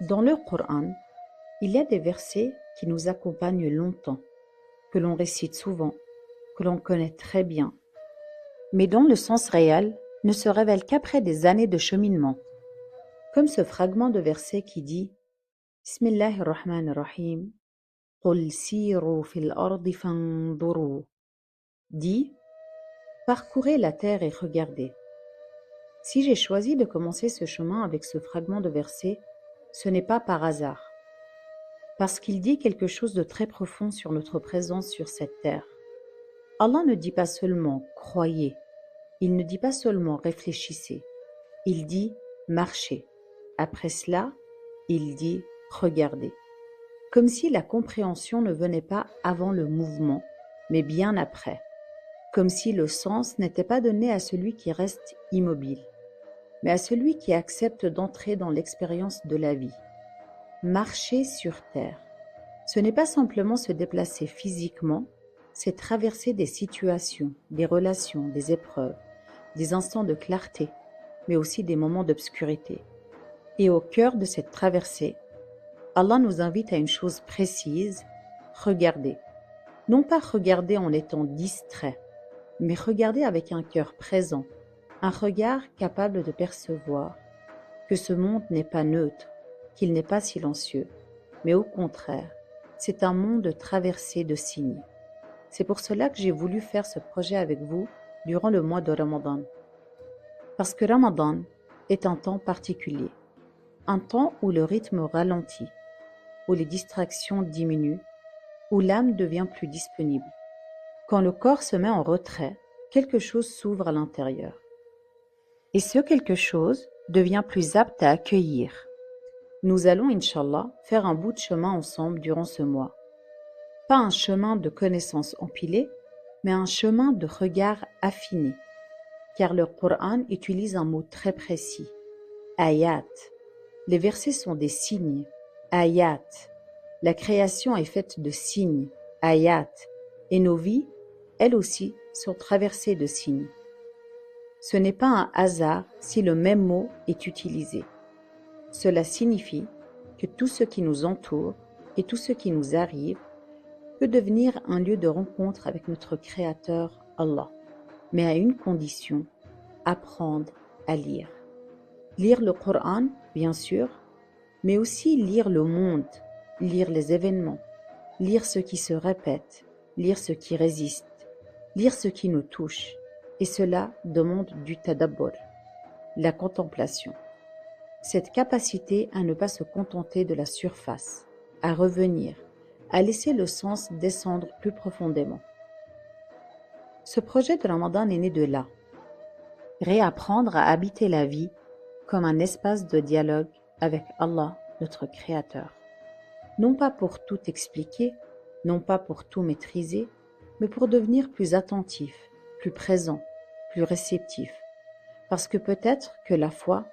Dans le Coran, il y a des versets qui nous accompagnent longtemps, que l'on récite souvent, que l'on connaît très bien, mais dont le sens réel ne se révèle qu'après des années de cheminement, comme ce fragment de verset qui dit Bismillahir Rahmanir Rahim, Qul siru fil ardi fanzuru. Dit parcourez la terre et regardez. Si j'ai choisi de commencer ce chemin avec ce fragment de verset, ce n'est pas par hasard, parce qu'il dit quelque chose de très profond sur notre présence sur cette terre. Allah ne dit pas seulement croyez, il ne dit pas seulement réfléchissez, il dit marchez. Après cela, il dit regardez. Comme si la compréhension ne venait pas avant le mouvement, mais bien après. Comme si le sens n'était pas donné à celui qui reste immobile, mais à celui qui accepte d'entrer dans l'expérience de la vie. Marcher sur terre, ce n'est pas simplement se déplacer physiquement, c'est traverser des situations, des relations, des épreuves, des instants de clarté, mais aussi des moments d'obscurité. Et au cœur de cette traversée, Allah nous invite à une chose précise, regarder. Non pas regarder en étant distrait, mais regarder avec un cœur présent, un regard capable de percevoir que ce monde n'est pas neutre, qu'il n'est pas silencieux, mais au contraire, c'est un monde traversé de signes. C'est pour cela que j'ai voulu faire ce projet avec vous durant le mois de Ramadan. Parce que Ramadan est un temps particulier, un temps où le rythme ralentit, où les distractions diminuent, où l'âme devient plus disponible. Quand le corps se met en retrait, quelque chose s'ouvre à l'intérieur. Et ce quelque chose devient plus apte à accueillir. Nous allons, Inch'Allah, faire un bout de chemin ensemble durant ce mois. Pas un chemin de connaissances empilées, mais un chemin de regard affiné. Car le Coran utilise un mot très précis, ayat. Les versets sont des signes, ayat. La création est faite de signes, ayat. Et nos vies, elles aussi, sont traversées de signes. Ce n'est pas un hasard si le même mot est utilisé. Cela signifie que tout ce qui nous entoure et tout ce qui nous arrive peut devenir un lieu de rencontre avec notre Créateur Allah, mais à une condition, apprendre à lire. Lire le Coran, bien sûr, mais aussi lire le monde, lire les événements, lire ce qui se répète, lire ce qui résiste, lire ce qui nous touche, et cela demande du tadabbur, la contemplation. Cette capacité à ne pas se contenter de la surface, à revenir, à laisser le sens descendre plus profondément. Ce projet de Ramadan est né de là. Réapprendre à habiter la vie comme un espace de dialogue avec Allah, notre Créateur. Non pas pour tout expliquer, non pas pour tout maîtriser, mais pour devenir plus attentif, plus présent, plus réceptif. Parce que peut-être que la foi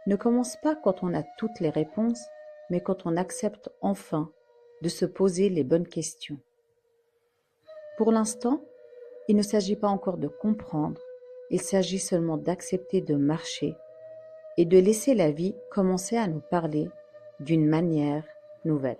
ne commence pas quand on a toutes les réponses, mais quand on accepte enfin de se poser les bonnes questions. Pour l'instant, il ne s'agit pas encore de comprendre, il s'agit seulement d'accepter de marcher et de laisser la vie commencer à nous parler d'une manière nouvelle.